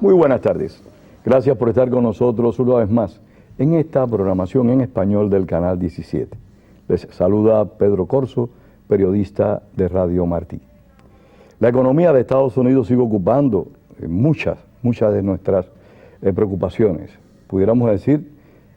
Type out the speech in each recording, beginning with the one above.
Muy buenas tardes. Gracias por estar con nosotros una vez más en esta programación en español del Canal 17. Les saluda Pedro Corso, periodista de Radio Martí. La economía de Estados Unidos sigue ocupando muchas de nuestras preocupaciones. Pudiéramos decir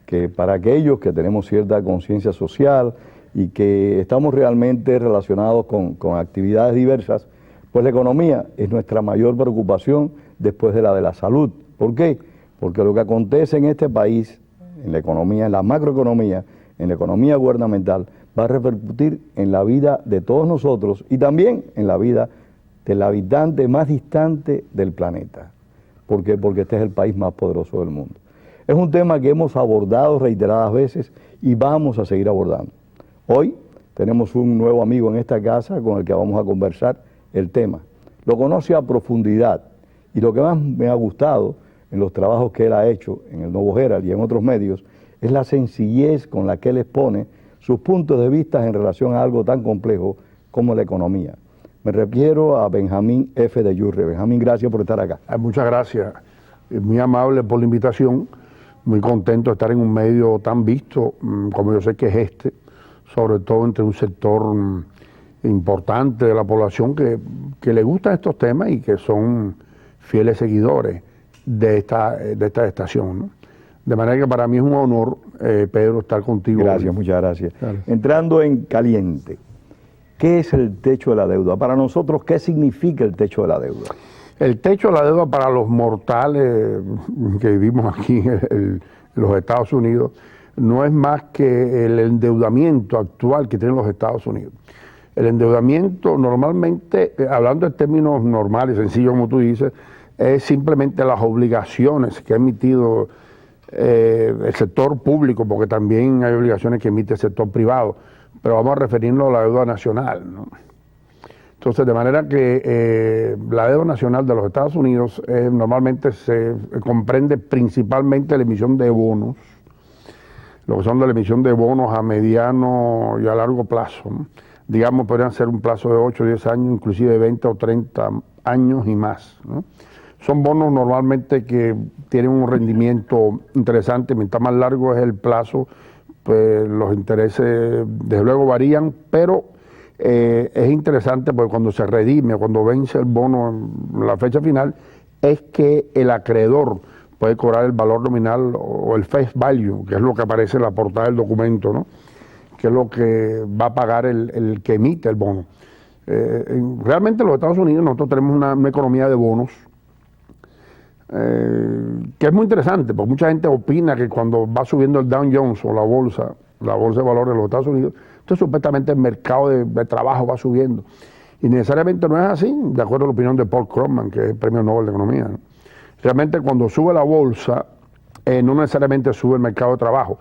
que para aquellos que tenemos cierta conciencia social y que estamos realmente relacionados con actividades diversas, pues la economía es nuestra mayor preocupación después de la salud. ¿Por qué? Porque lo que acontece en este país, en la economía, en la macroeconomía, en la economía gubernamental, va a repercutir en la vida de todos nosotros y también en la vida del habitante más distante del planeta. ¿Por qué? Porque este es el país más poderoso del mundo. Es un tema que hemos abordado reiteradas veces y vamos a seguir abordando. Hoy tenemos un nuevo amigo en esta casa con el que vamos a conversar el tema. Lo conoce a profundidad y lo que más me ha gustado en los trabajos que él ha hecho en el Nuevo Herald y en otros medios es la sencillez con la que él expone sus puntos de vista en relación a algo tan complejo como la economía. Me refiero a Benjamín F. de Yurre. Benjamín, gracias por estar acá. Muchas gracias. Muy amable por la invitación. Muy contento de estar en un medio tan visto como yo sé que es este, sobre todo entre un sector importante de la población que le gustan estos temas y que son fieles seguidores de esta estación, ¿no? De manera que para mí es un honor, Pedro, estar contigo. Gracias, muchas gracias. Entrando en caliente, ¿qué es el techo de la deuda? Para nosotros, ¿qué significa el techo de la deuda? El techo de la deuda para los mortales que vivimos aquí en los Estados Unidos no es más que el endeudamiento actual que tienen los Estados Unidos. El endeudamiento normalmente, hablando en términos normales, sencillos como tú dices, es simplemente las obligaciones que ha emitido el sector público, porque también hay obligaciones que emite el sector privado, pero vamos a referirnos a la deuda nacional, ¿no? Entonces, de manera que la deuda nacional de los Estados Unidos normalmente se comprende principalmente la emisión de bonos, lo que son de la emisión de bonos a mediano y a largo plazo, ¿no? Digamos, podrían ser un plazo de 8 o 10 años, inclusive 20 o 30 años y más, ¿no? Son bonos normalmente que tienen un rendimiento interesante. Mientras más largo es el plazo, pues los intereses desde luego varían, pero es interesante porque cuando se redime, cuando vence el bono en la fecha final, es que el acreedor puede cobrar el valor nominal o el face value, que es lo que aparece en la portada del documento, ¿no? Que es lo que va a pagar el que emite el bono. Realmente en los Estados Unidos nosotros tenemos una economía de bonos, que es muy interesante, porque mucha gente opina que cuando va subiendo el Dow Jones o la bolsa de valores de los Estados Unidos, entonces supuestamente el mercado de trabajo va subiendo. Y necesariamente no es así, de acuerdo a la opinión de Paul Krugman, que es el Premio Nobel de Economía, ¿no? Realmente cuando sube la bolsa, no necesariamente sube el mercado de trabajo,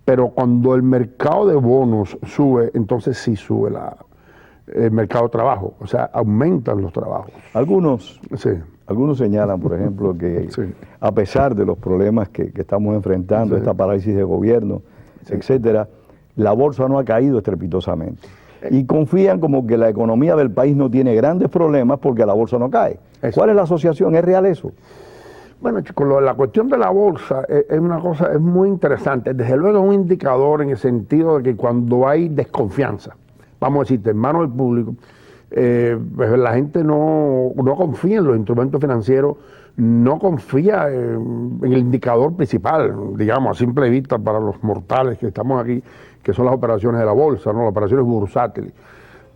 pero cuando el mercado de bonos sube, entonces sí sube el mercado de trabajo, o sea, aumentan los trabajos. Algunos señalan, por ejemplo, que a pesar de los problemas que estamos enfrentando, esta parálisis de gobierno, etcétera, la bolsa no ha caído estrepitosamente. Y confían como que la economía del país no tiene grandes problemas porque la bolsa no cae. ¿Cuál es la asociación? ¿Es real eso? Bueno, chicos, la cuestión de la bolsa es una cosa, es muy interesante. Desde luego es un indicador en el sentido de que cuando hay desconfianza, vamos a decirte, en manos del público, pues la gente no confía en los instrumentos financieros, no confía en el indicador principal, digamos, a simple vista para los mortales que estamos aquí, que son las operaciones de la bolsa, ¿no? Las operaciones bursátiles.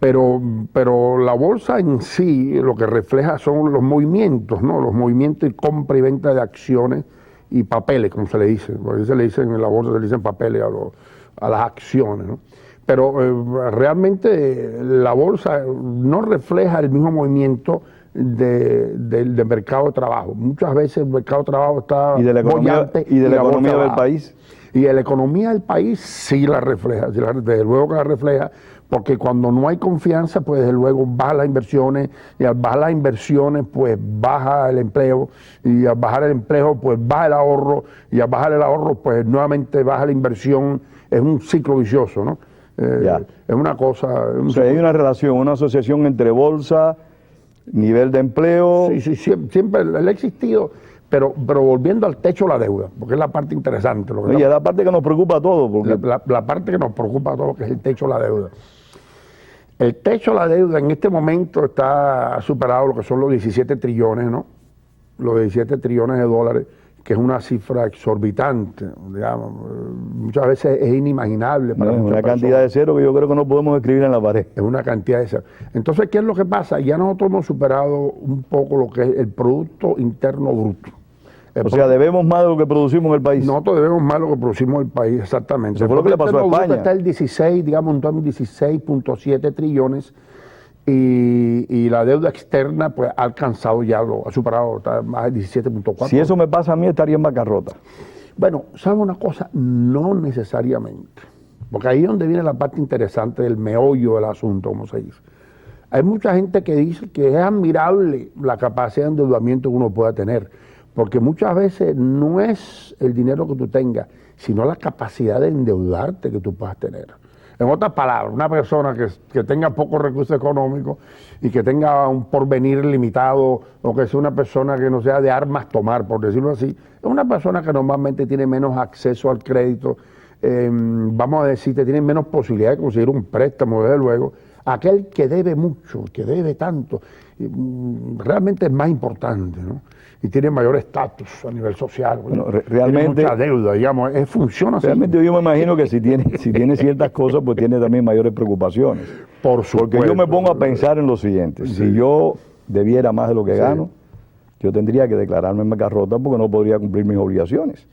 Pero la bolsa en sí lo que refleja son los movimientos, ¿no? Los movimientos y compra y venta de acciones y papeles, como se le dice. Porque se le dicen en la bolsa, se le dicen papeles a las acciones, ¿no? Pero realmente la bolsa no refleja el mismo movimiento del mercado de trabajo. Muchas veces el mercado de trabajo está bollante. ¿Y de la economía del país? Y de la economía del país sí la refleja, desde luego que la refleja, porque cuando no hay confianza, pues desde luego bajan las inversiones, y al bajar las inversiones, pues baja el empleo, y al bajar el empleo, pues baja el ahorro, y al bajar el ahorro, pues nuevamente baja la inversión. Es un ciclo vicioso, ¿no? Es una cosa... O sea, hay una relación, una asociación entre bolsa, nivel de empleo... Sí, siempre ha existido, Pero volviendo al techo de la deuda, porque es la parte interesante. Y es la parte que nos preocupa a todos. Porque... La parte que nos preocupa a todos, que es el techo de la deuda. El techo de la deuda en este momento ha superado lo que son los 17 trillones, ¿no? Los 17 trillones de dólares, que es una cifra exorbitante, digamos. Muchas veces es inimaginable para muchas una personas. Cantidad de cero que yo creo que no podemos escribir en la pared. Es una cantidad de cero. Entonces, ¿qué es lo que pasa? Ya nosotros hemos superado un poco lo que es el Producto Interno Bruto. O sea, debemos más de lo que producimos en el país. Nosotros debemos más de lo que producimos en el país, exactamente. Eso fue lo que le pasó a España. Está el 16, digamos, en torno a 16.7 trillones y la deuda externa pues ha alcanzado ya, ha superado, está más de 17.4. Si eso me pasa a mí, estaría en bancarrota. Bueno, ¿sabe una cosa? No necesariamente. Porque ahí es donde viene la parte interesante del meollo del asunto, como se dice. Hay mucha gente que dice que es admirable la capacidad de endeudamiento que uno pueda tener. Porque muchas veces no es el dinero que tú tengas, sino la capacidad de endeudarte que tú puedas tener. En otras palabras, una persona que tenga pocos recursos económicos y que tenga un porvenir limitado, o que sea una persona que no sea de armas tomar, por decirlo así, es una persona que normalmente tiene menos acceso al crédito, vamos a decir, tiene menos posibilidad de conseguir un préstamo, desde luego. Aquel que debe mucho, que debe tanto, realmente es más importante, ¿no? Y tiene mayor estatus a nivel social. Bueno, realmente, tiene mucha deuda, digamos, funciona así. Realmente yo me imagino que si tiene ciertas cosas, pues tiene también mayores preocupaciones. Por supuesto. Porque yo me pongo a pensar en lo siguiente, si yo debiera más de lo que gano, yo tendría que declararme en bancarrota porque no podría cumplir mis obligaciones.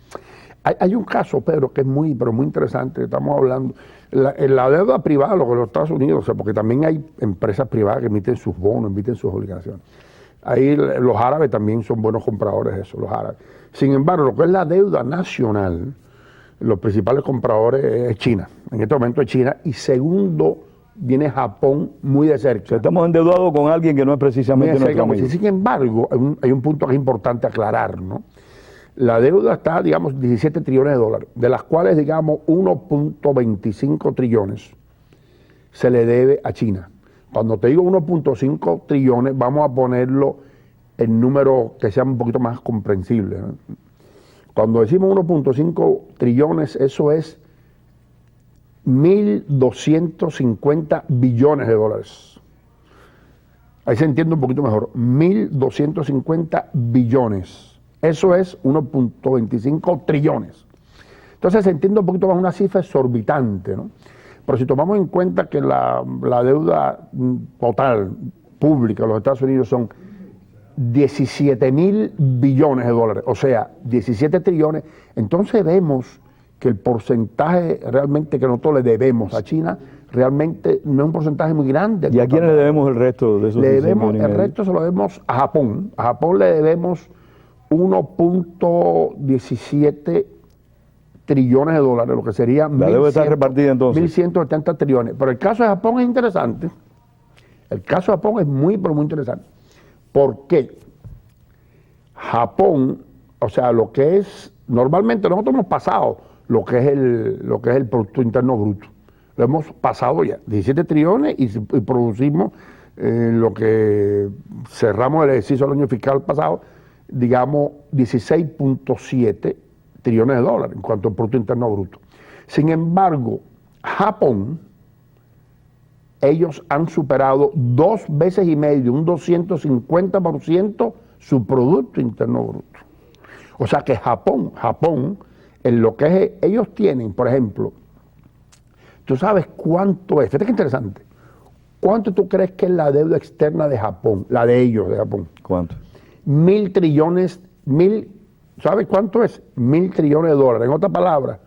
Hay un caso, Pedro, que es muy interesante, estamos hablando, la deuda privada, lo que los Estados Unidos, o sea, porque también hay empresas privadas que emiten sus bonos, emiten sus obligaciones. Ahí los árabes también son buenos compradores de eso, los árabes. Sin embargo, lo que es la deuda nacional, los principales compradores es China. En este momento es China, y segundo viene Japón muy de cerca. O sea, estamos endeudados con alguien que no es precisamente nuestro amigo. Sin embargo, hay un punto que es importante aclarar, ¿no? La deuda está, digamos, 17 trillones de dólares, de las cuales, digamos, 1.25 trillones se le debe a China. Cuando te digo 1.5 trillones, vamos a ponerlo en números que sean un poquito más comprensibles, ¿no? Cuando decimos 1.5 trillones, eso es 1.250 billones de dólares. Ahí se entiende un poquito mejor. 1.250 billones. Eso es 1.25 trillones. Entonces se entiende un poquito más, una cifra exorbitante, ¿no? Pero si tomamos en cuenta que la deuda total pública de los Estados Unidos son 17.000 billones de dólares, o sea, 17 trillones, entonces vemos que el porcentaje realmente que nosotros le debemos a China realmente no es un porcentaje muy grande. ¿Y a quiénes le debemos el resto de esos? El resto se lo debemos a Japón. A Japón le debemos 1.17 trillones de dólares, lo que sería... La deuda está repartida entonces. 1.170 trillones. Pero el caso de Japón es interesante. El caso de Japón es muy, pero muy interesante. ¿Por qué? Japón, o sea, lo que es... Normalmente nosotros hemos pasado lo que es el Producto Interno Bruto. Lo hemos pasado ya, 17 trillones y producimos lo que cerramos el ejercicio del año fiscal pasado, digamos 16.7 trillones de dólares en cuanto al Producto Interno Bruto. Sin embargo, Japón, ellos han superado 2 veces y medio, un 250% su Producto Interno Bruto. O sea que Japón, en lo que es, ellos tienen, por ejemplo, ¿tú sabes cuánto es? Fíjate qué interesante. ¿Cuánto tú crees que es la deuda externa de Japón? La de ellos, de Japón. ¿Cuánto? 1.000 trillones, ¿sabes cuánto es? 1.000 trillones de dólares. En otras palabras,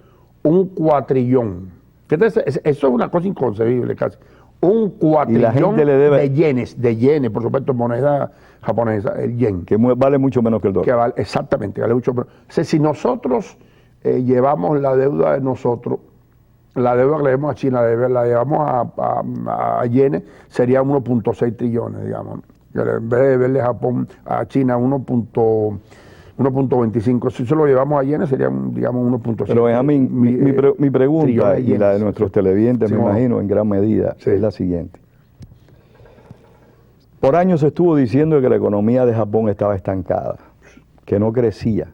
un cuatrillón. Fíjate, eso es una cosa inconcebible casi. Un cuatrillón la gente le debe... de yenes, por supuesto, moneda japonesa, el yen. Que vale mucho menos que el dólar. Que vale, exactamente, vale mucho menos. O sea, si nosotros llevamos la deuda de nosotros, la deuda que le debemos a China, la llevamos a yenes, sería 1.6 trillones, digamos. En vez de verle a China 1.25, si se lo llevamos a yenes, sería, digamos, 1.6. Pero Benjamín, mi pregunta, y la de nuestros televidentes, me imagino, en gran medida, es la siguiente. Por años se estuvo diciendo que la economía de Japón estaba estancada, que no crecía.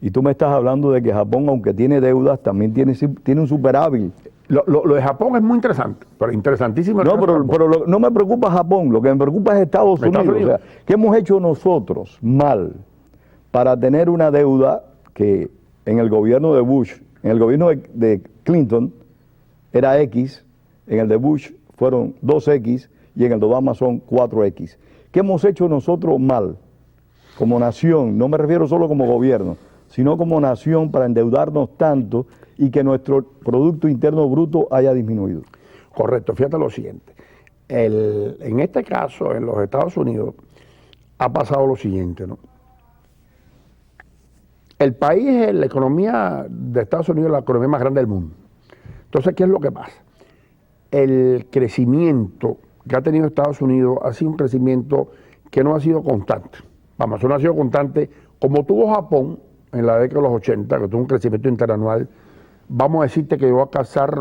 Y tú me estás hablando de que Japón, aunque tiene deudas, también tiene un superávit. Lo de Japón es muy interesante, pero interesantísimo. No, pero no me preocupa Japón, lo que me preocupa es Estados Unidos. O sea, ¿qué hemos hecho nosotros mal para tener una deuda que en el gobierno de Bush, en el gobierno de Clinton era X, en el de Bush fueron 2X y en el de Obama son 4X? ¿Qué hemos hecho nosotros mal como nación? No me refiero solo como gobierno, sino como nación para endeudarnos tanto y que nuestro Producto Interno Bruto haya disminuido. Correcto, fíjate lo siguiente. En este caso, en los Estados Unidos, ha pasado lo siguiente, ¿no? El país, la economía de Estados Unidos es la economía más grande del mundo. Entonces, ¿qué es lo que pasa? El crecimiento que ha tenido Estados Unidos ha sido un crecimiento que no ha sido constante. Vamos, eso no ha sido constante como tuvo Japón en la década de los 80, que tuvo un crecimiento interanual. Vamos a decirte que llegó a alcanzar,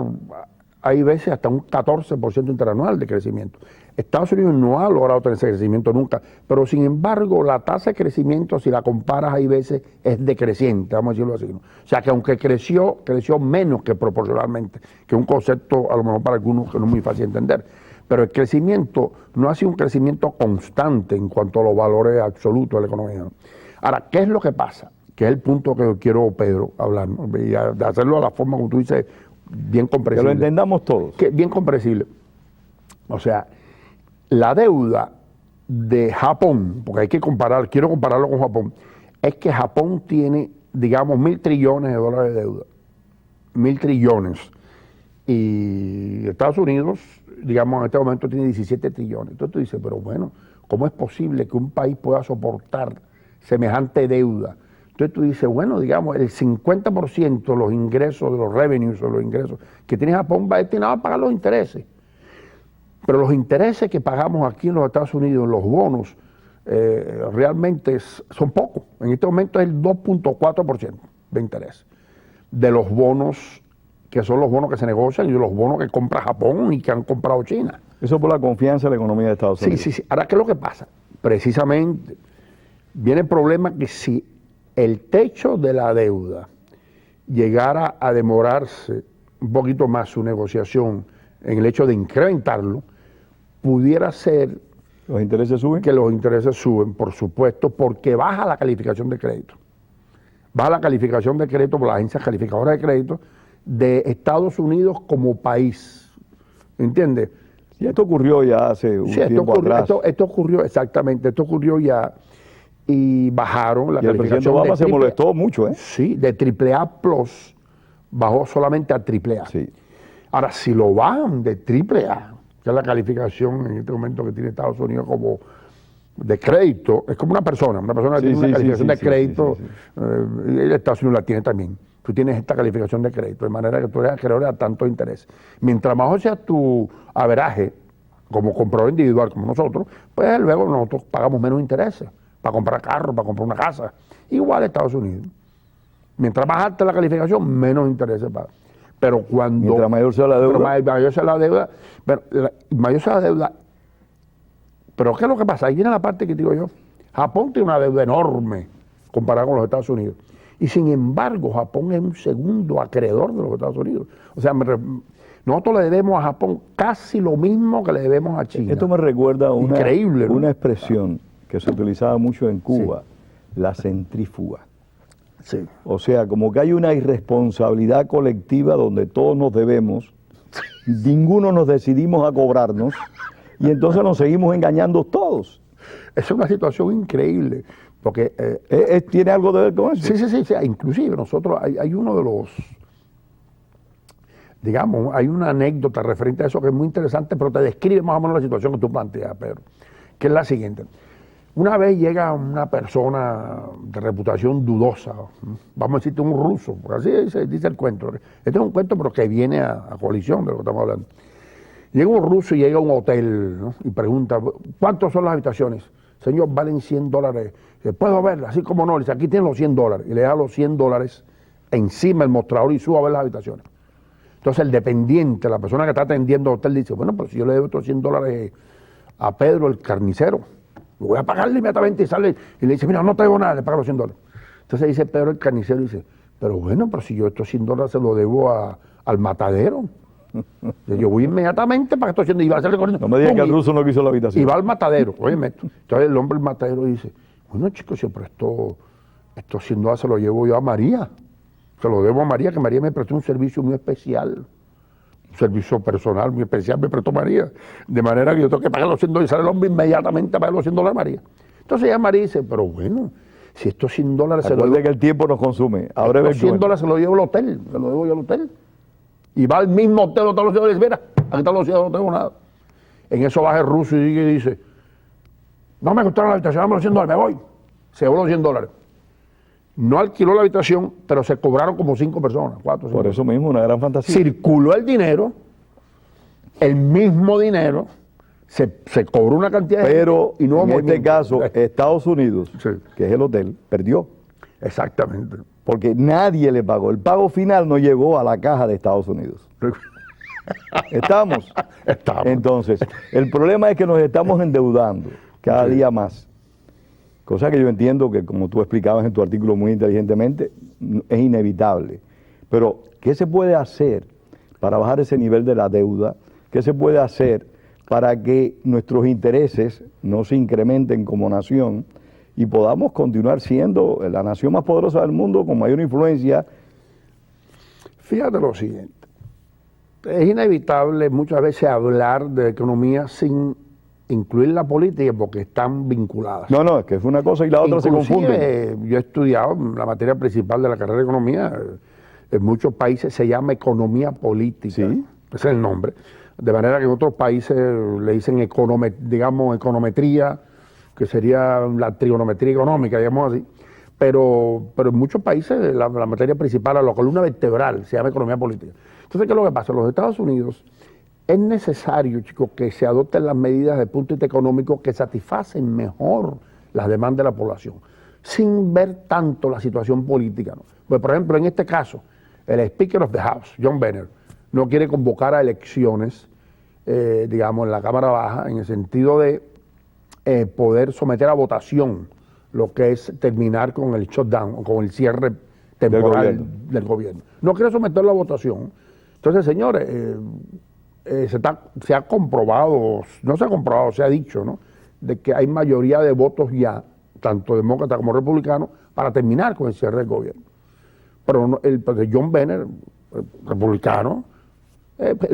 hay veces hasta un 14% interanual de crecimiento. Estados Unidos no ha logrado tener ese crecimiento nunca, pero sin embargo la tasa de crecimiento, si la comparas, hay veces es decreciente, vamos a decirlo así, ¿no? O sea que aunque creció menos que proporcionalmente, que es un concepto a lo mejor para algunos que no es muy fácil de entender. Pero el crecimiento no ha sido un crecimiento constante en cuanto a los valores absolutos de la economía, ¿no? Ahora, ¿qué es lo que pasa? Que es el punto que quiero, Pedro, hablar, ¿no? Y de hacerlo a la forma como tú dices, bien comprensible. Que lo entendamos todos. Bien comprensible. O sea, la deuda de Japón, porque hay que comparar, quiero compararlo con Japón, es que Japón tiene, digamos, 1.000 trillones de dólares de deuda. 1.000 trillones. Y Estados Unidos, digamos, en este momento tiene 17 trillones. Entonces tú dices, pero bueno, ¿cómo es posible que un país pueda soportar semejante deuda? Entonces tú dices, bueno, digamos, el 50% de los ingresos, de los revenues o los ingresos que tiene Japón va destinado a pagar los intereses. Pero los intereses que pagamos aquí en los Estados Unidos, los bonos, realmente son pocos. En este momento es el 2.4% de interés de los bonos, que son los bonos que se negocian y de los bonos que compra Japón y que han comprado China. Eso por la confianza en la economía de Estados Unidos. Sí. Ahora, ¿qué es lo que pasa? Precisamente viene el problema que si el techo de la deuda llegara a demorarse un poquito más su negociación en el hecho de incrementarlo, pudiera ser ¿Los intereses suben? Que los intereses suben, por supuesto, porque baja la calificación de crédito. Baja la calificación de crédito por las agencias calificadoras de crédito de Estados Unidos como país. ¿Entiendes? Y esto ocurrió ya hace un tiempo atrás. Esto ocurrió, exactamente, esto ocurrió ya y bajaron la calificación. Y el presidente Obama se molestó mucho, ¿eh? Sí, de AAA Plus bajó solamente a AAA. Sí. Ahora, si lo bajan de AAA, que es la calificación en este momento que tiene Estados Unidos como de crédito, es como una persona que tiene una calificación de crédito, y Estados Unidos la tiene también. Tú tienes esta calificación de crédito, de manera que tú eres acreedor a tanto interés. Mientras mejor sea tu averaje, como comprador individual como nosotros, pues luego nosotros pagamos menos intereses para comprar carros, para comprar una casa. Igual Estados Unidos. Mientras más alta la calificación, menos intereses paga. Pero cuando... Mientras mayor sea la deuda. Mayor sea la deuda. Mayor sea la deuda. Pero ¿qué es lo que pasa? Ahí viene la parte que digo yo. Japón tiene una deuda enorme comparada con los Estados Unidos. Y sin embargo, Japón es un segundo acreedor de los Estados Unidos. O sea, nosotros le debemos a Japón casi lo mismo que le debemos a China. Esto me recuerda a Increíble, ¿no? una expresión que se utilizaba mucho en Cuba, la centrífuga. Sí. O sea, como que hay una irresponsabilidad colectiva donde todos nos debemos, ninguno nos decidimos a cobrarnos y entonces nos seguimos engañando todos. Es una situación increíble, porque... ¿Tiene algo que ver con eso? Sí. Inclusive nosotros, hay uno de los... Digamos, hay una anécdota referente a eso que es muy interesante, pero te describe más o menos la situación que tú planteas, Pedro, que es la siguiente. Una vez llega una persona de reputación dudosa, vamos a decirte un ruso, porque así dice el cuento. Este es un cuento pero que viene a colisión de lo que estamos hablando. Llega un ruso y llega a un hotel, ¿no? Y pregunta, ¿cuántas son las habitaciones? Señor, valen $100. ¿Puedo verla? Así como no, le dice, aquí tienen los $100. Y le da los $100 encima del mostrador y sube a ver las habitaciones. Entonces el dependiente, la persona que está atendiendo el hotel dice, bueno, pero si yo le debo estos $100 a Pedro, el carnicero, voy a pagarle inmediatamente y sale y le dice, mira, no te debo nada, le pago los $100. Entonces dice Pedro el carnicero, dice, pero bueno, pero si yo estos $100 se los debo al matadero. Yo voy inmediatamente para que estos $100 y va a hacerle corriendo. No me digas que el ruso no quiso la habitación. Y va al matadero, óyeme esto. Entonces el hombre, el matadero, dice, bueno, chicos, pero estos $100 se los llevo yo a María. Se los debo a María, que María me prestó un servicio muy especial. Un servicio personal muy especial me prestó María. De manera que yo tengo que pagar los $100 y sale el hombre inmediatamente a pagar los $100 a María. Entonces ya María dice, pero bueno, si estos $100 se los Acuérdate que el tiempo nos consume. Ahora los $100 se los llevo al hotel, se los debo yo al hotel. Y va al mismo hotel, los $100 y dice, mira, aquí están los $100, no tengo nada. En eso baja el ruso y dice, no me costaron la habitación, dame los $100, me voy. Se llevó los $100. No alquiló la habitación, pero se cobraron como 5 personas, 4 5. Por eso mismo, una gran fantasía. Circuló el dinero, el mismo dinero, se cobró una cantidad Pero y no en este caso, Estados Unidos, Sí. que es el hotel, perdió. Exactamente. Porque nadie le pagó. El pago final no llegó a la caja de Estados Unidos. ¿Estamos? Estamos. Entonces, el problema es que nos estamos endeudando cada día más. Cosa que yo entiendo que, como tú explicabas en tu artículo muy inteligentemente, es inevitable. Pero, ¿qué se puede hacer para bajar ese nivel de la deuda? ¿Qué se puede hacer para que nuestros intereses no se incrementen como nación y podamos continuar siendo la nación más poderosa del mundo con mayor influencia? Fíjate lo siguiente. Es inevitable muchas veces hablar de economía sin incluir la política porque están vinculadas. No, es que es una cosa y la otra se confunden. Yo he estudiado la materia principal de la carrera de economía. En muchos países se llama economía política. Sí. Ese es el nombre. De manera que en otros países le dicen econometría, que sería la trigonometría económica, digamos así. Pero en muchos países la materia principal, la columna vertebral, se llama economía política. Entonces, ¿qué es lo que pasa? En los Estados Unidos es necesario, chicos, que se adopten las medidas de punto de vista económico que satisfacen mejor las demandas de la población, sin ver tanto la situación política, ¿no? Pues, por ejemplo, en este caso, el Speaker of the House, John Boehner, no quiere convocar a elecciones, digamos, en la Cámara Baja, en el sentido de poder someter a votación lo que es terminar con el shutdown o con el cierre temporal del gobierno. No quiere someterlo a votación. Entonces, señores, se ha comprobado, no se ha comprobado, se ha dicho, ¿no?, de que hay mayoría de votos ya, tanto demócratas como republicanos, para terminar con el cierre del gobierno. Pero John Boehner, republicano,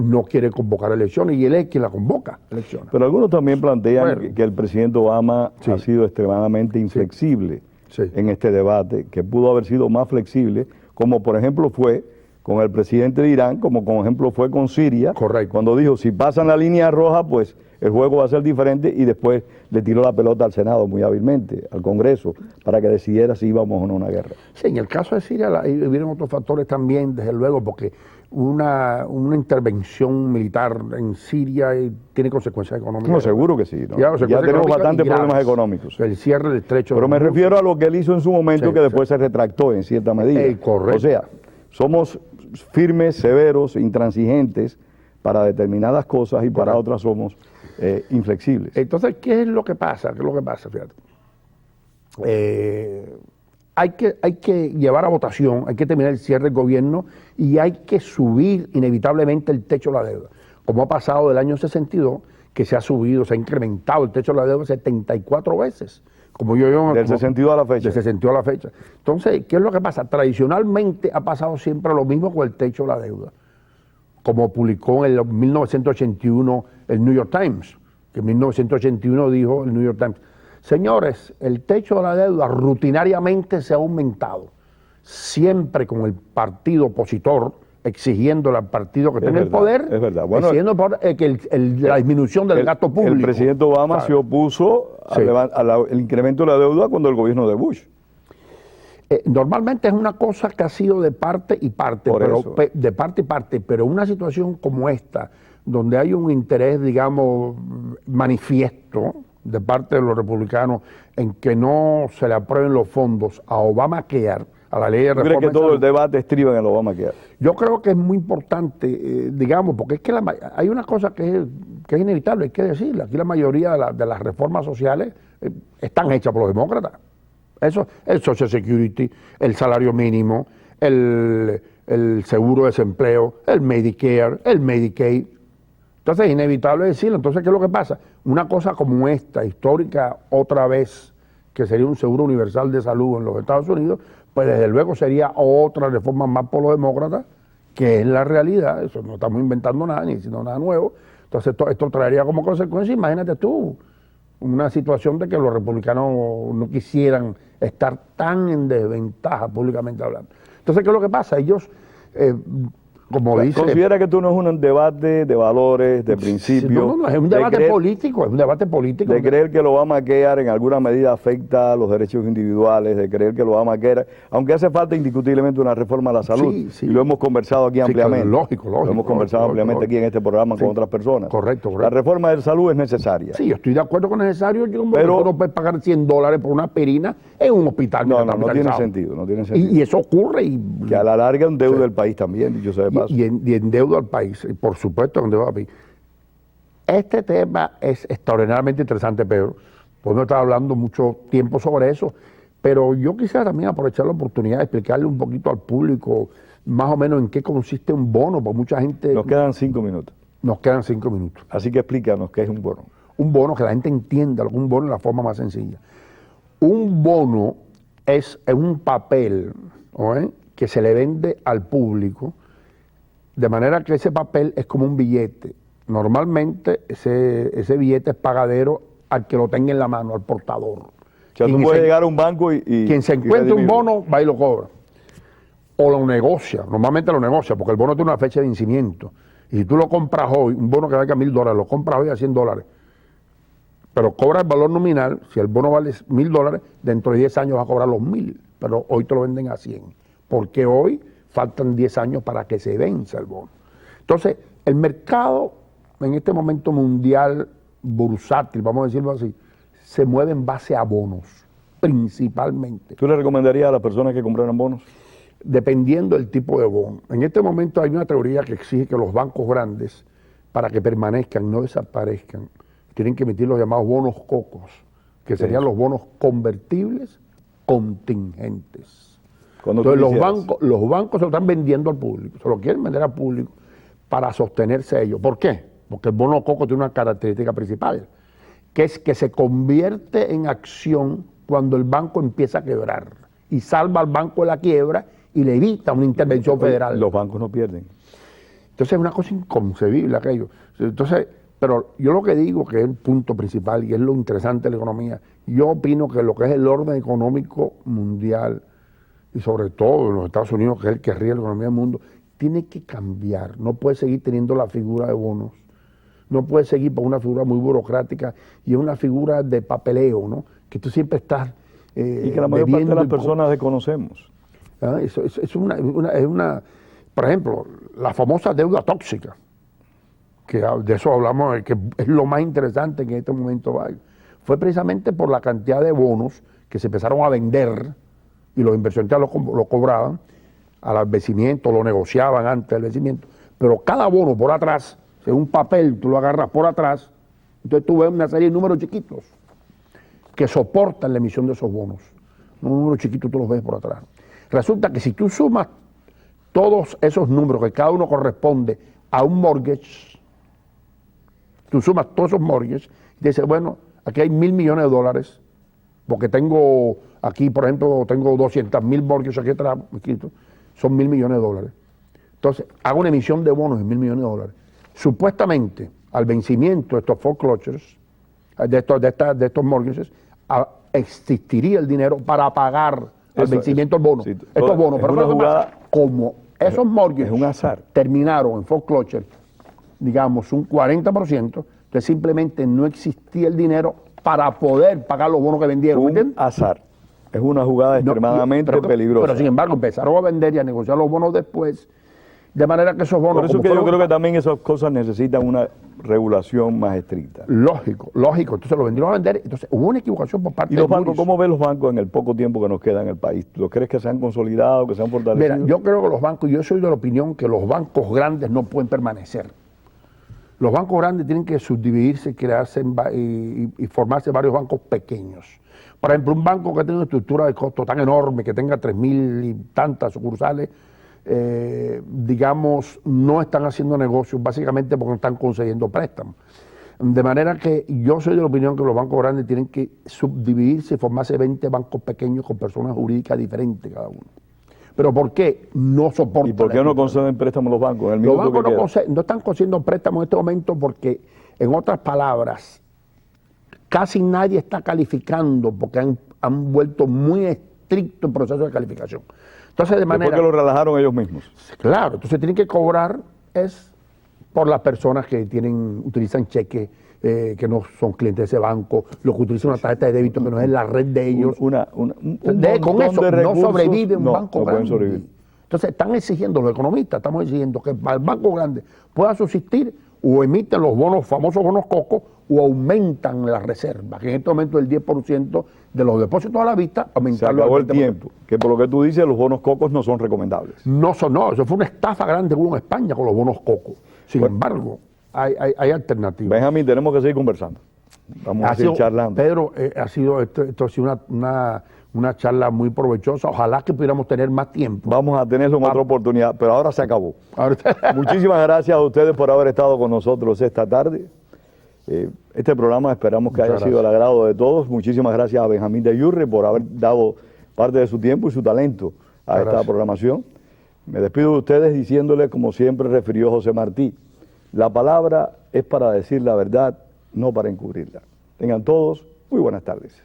no quiere convocar elecciones y él es quien la convoca, elecciones. Pero algunos también plantean que el presidente Obama Sí. ha sido extremadamente inflexible Sí. en este debate, que pudo haber sido más flexible, como por ejemplo fue con el presidente de Irán, como por ejemplo fue con Siria, Correcto. cuando dijo, si pasan la línea roja, pues el juego va a ser diferente, y después le tiró la pelota al Senado muy hábilmente, al Congreso, para que decidiera si íbamos o no a una guerra. Sí, en el caso de Siria hubieron otros factores también, desde luego, porque una intervención militar en Siria tiene consecuencias económicas. No, seguro que sí, ¿no? Ya, Ya consecuencias tenemos económicas bastantes y graves. problemas económicos. El cierre del estrecho. Pero me de Hormuz. refiero a lo que él hizo en su momento, Sí, que después se retractó en cierta medida. Correcto. O sea, somos firmes, severos, intransigentes para determinadas cosas y para otras somos inflexibles. Entonces, ¿qué es lo que pasa? ¿Qué es lo que pasa? Fíjate. Hay que llevar a votación, hay que terminar el cierre del gobierno y hay que subir inevitablemente el techo de la deuda. Como ha pasado del año 62, que se ha subido, se ha incrementado el techo de la deuda 74 veces. Del 62 a la fecha. Del 62 a la fecha. Entonces, ¿qué es lo que pasa? Tradicionalmente ha pasado siempre lo mismo con el techo de la deuda. Como publicó en el 1981 el New York Times, que en 1981 dijo el New York Times, señores, el techo de la deuda rutinariamente se ha aumentado, siempre con el partido opositor exigiéndole al partido que tiene el poder, es verdad. Bueno, exigiendo la disminución del gasto público. El presidente Obama se opuso al incremento de la deuda cuando el gobierno de Bush. Normalmente es una cosa que ha sido de parte y parte, de parte y parte, pero una situación como esta, donde hay un interés, digamos, manifiesto de parte de los republicanos en que no se le aprueben los fondos a Obamacare, a la ley de reforma. ¿Crees que todo el debate estriba en el Obamacare? Yo creo que es muy importante, digamos, porque es que hay una cosa que que es inevitable, hay que decirlo. Aquí la mayoría de las reformas sociales están hechas por los demócratas. Eso, el Social Security, el salario mínimo, el seguro de desempleo, el Medicare, el Medicaid. Entonces es inevitable decirlo. Entonces, ¿qué es lo que pasa? Una cosa como esta, histórica otra vez, que sería un seguro universal de salud en los Estados Unidos, pues desde luego sería otra reforma más por los demócratas, que es la realidad. Eso no estamos inventando nada, ni diciendo nada nuevo. Entonces esto traería como consecuencia, imagínate tú, una situación de que los republicanos no quisieran estar tan en desventaja públicamente hablando. Entonces, ¿qué es lo que pasa? Ellos, como dice... ¿Considera que tú no es un debate de valores, de principios? No, es un debate político, es un debate político. De creer que el Obamacare en alguna medida afecta a los derechos individuales, de creer que el Obamacare, aunque hace falta indiscutiblemente una reforma a la salud, y lo hemos conversado aquí ampliamente. Lógico. Lo hemos conversado ampliamente aquí en este programa con otras personas. Correcto. La reforma de salud es necesaria. Sí, yo estoy de acuerdo con necesario, pero no puedes pagar $100 por una aspirina en un hospital. No tiene sentido, Y eso ocurre. Que a la larga endeuda el país también, dicho sea de paso. Y endeuda al país, y por supuesto endeuda al país. Este tema es extraordinariamente interesante, Pedro. Podemos estar hablando mucho tiempo sobre eso, pero yo quisiera también aprovechar la oportunidad de explicarle un poquito al público más o menos en qué consiste un bono, porque mucha gente... Nos quedan 5 minutos. Nos quedan 5 minutos. Así que explícanos qué es un bono. Un bono, que la gente entienda lo que es un bono de la forma más sencilla. Un bono es un papel, ¿oye?, que se le vende al público, de manera que ese papel es como un billete. Normalmente ese billete es pagadero al que lo tenga en la mano, al portador. O sea, tú puedes llegar a un banco y quien se encuentre un bono va y lo cobra. O lo negocia, normalmente lo negocia, porque el bono tiene una fecha de vencimiento. Y si tú lo compras hoy, un bono que valga $1,000, lo compras hoy a $100, pero cobra el valor nominal. Si el bono vale $1,000, dentro de 10 años va a cobrar los 1,000, pero hoy te lo venden a 100, porque hoy faltan 10 años para que se venza el bono. Entonces, el mercado en este momento mundial bursátil, vamos a decirlo así, se mueve en base a bonos, principalmente. ¿Tú le recomendarías a las personas que compraran bonos? Dependiendo del tipo de bono. En este momento hay una teoría que exige que los bancos grandes, para que permanezcan, no desaparezcan, tienen que emitir los llamados bonos cocos, que serían los bonos convertibles contingentes. Entonces los bancos se lo están vendiendo al público, se lo quieren vender al público para sostenerse ellos. ¿Por qué? Porque el bono coco tiene una característica principal, que es que se convierte en acción cuando el banco empieza a quebrar y salva al banco de la quiebra y le evita una intervención federal. Los bancos no pierden. Entonces es una cosa inconcebible aquello. Entonces, pero yo lo que digo, que es el punto principal y es lo interesante de la economía, yo opino que lo que es el orden económico mundial, y sobre todo en los Estados Unidos, que es el que rige la economía del mundo, tiene que cambiar. No puede seguir teniendo la figura de bonos. No puede seguir por una figura muy burocrática y es una figura de papeleo, ¿no? Que tú siempre estás y que la mayor parte de las personas desconocemos. Es una, por ejemplo, la famosa deuda tóxica, que de eso hablamos, que es lo más interesante que en este momento hay. Fue precisamente por la cantidad de bonos que se empezaron a vender y los inversionistas lo cobraban al vencimiento, lo negociaban antes del vencimiento, pero cada bono por atrás, si es un papel, tú lo agarras por atrás, entonces tú ves una serie de números chiquitos que soportan la emisión de esos bonos. Los números chiquitos tú los ves por atrás. Resulta que si tú sumas todos esos números, que cada uno corresponde a un mortgage, tú sumas todos esos mortgages y dices, bueno, aquí hay $1,000 millones, porque tengo aquí, por ejemplo, tengo 200,000 mortgages aquí atrás, son $1,000 millones. Entonces, hago una emisión de bonos de $1,000 millones. Supuestamente, al vencimiento de estos foreclosures, de estos mortgages, existiría el dinero para pagar el vencimiento del bono. Sí, estos bonos. Pero ¿qué pasa? Como esos mortgages es un azar, terminaron en foreclosure, digamos, un 40%, entonces simplemente no existía el dinero para poder pagar los bonos que vendieron. Un azar. Es una jugada extremadamente peligrosa. Pero sin embargo empezaron a vender y a negociar los bonos después, de manera que esos bonos... Por eso que yo creo que también esas cosas necesitan una regulación más estricta. Lógico. Entonces lo vendieron a vender, entonces hubo una equivocación por parte de los bancos. ¿Cómo ven los bancos en el poco tiempo que nos queda en el país? ¿Lo crees que se han consolidado, que se han fortalecido? Mira, yo creo que los bancos, yo soy de la opinión que los bancos grandes no pueden permanecer. Los bancos grandes tienen que subdividirse, crearse y formarse varios bancos pequeños. Por ejemplo, un banco que tenga una estructura de costo tan enorme, que tenga 3.000 y tantas sucursales, digamos, no están haciendo negocios básicamente porque no están concediendo préstamos. De manera que yo soy de la opinión que los bancos grandes tienen que subdividirse y formarse 20 bancos pequeños con personas jurídicas diferentes cada uno. ¿Pero por qué? No soportan. ¿Y por qué no conceden préstamos los bancos? Los bancos no están concediendo préstamos en este momento porque, en otras palabras, casi nadie está calificando porque han vuelto muy estricto el proceso de calificación. Entonces, de manera... Porque lo relajaron ellos mismos. Claro, entonces tienen que cobrar es por las personas que utilizan cheques que no son clientes de ese banco, los que utilizan una tarjeta de débito que no es la red de ellos. Con eso de recursos, no sobrevive un banco grande. Sobrevivir. Entonces están exigiendo, los economistas estamos exigiendo que para el banco grande pueda subsistir o emiten los famosos bonos COCO o aumentan las reservas, que en este momento el 10% de los depósitos a la vista, aumentarlo. Se acabó el tiempo, que por lo que tú dices los bonos COCO no son recomendables. No, eso fue una estafa grande que hubo en España con los bonos COCO. Sin embargo, hay alternativas. Benjamín, tenemos que seguir conversando. Vamos a seguir charlando. Pedro, esto ha sido una charla muy provechosa. Ojalá que pudiéramos tener más tiempo. Vamos a tenerlo en otra oportunidad, pero ahora se acabó. Muchísimas gracias a ustedes por haber estado con nosotros esta tarde. Este programa esperamos que haya sido del agrado de todos. Muchísimas gracias a Benjamín de Yurre por haber dado parte de su tiempo y su talento a esta programación. Me despido de ustedes diciéndoles, como siempre refirió José Martí, la palabra es para decir la verdad, no para encubrirla. Tengan todos muy buenas tardes.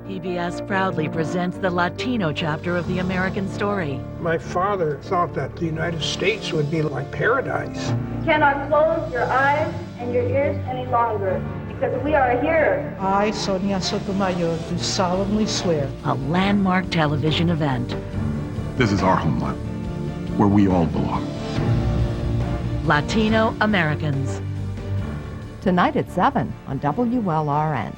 PBS proudly presents the Latino chapter of the American story. My father thought that the United States would be like paradise. You cannot close your eyes and your ears any longer because we are here. I, Sonia Sotomayor, do solemnly swear. A landmark television event. This is our homeland, where we all belong. Latino Americans. Tonight at 7 on WLRN.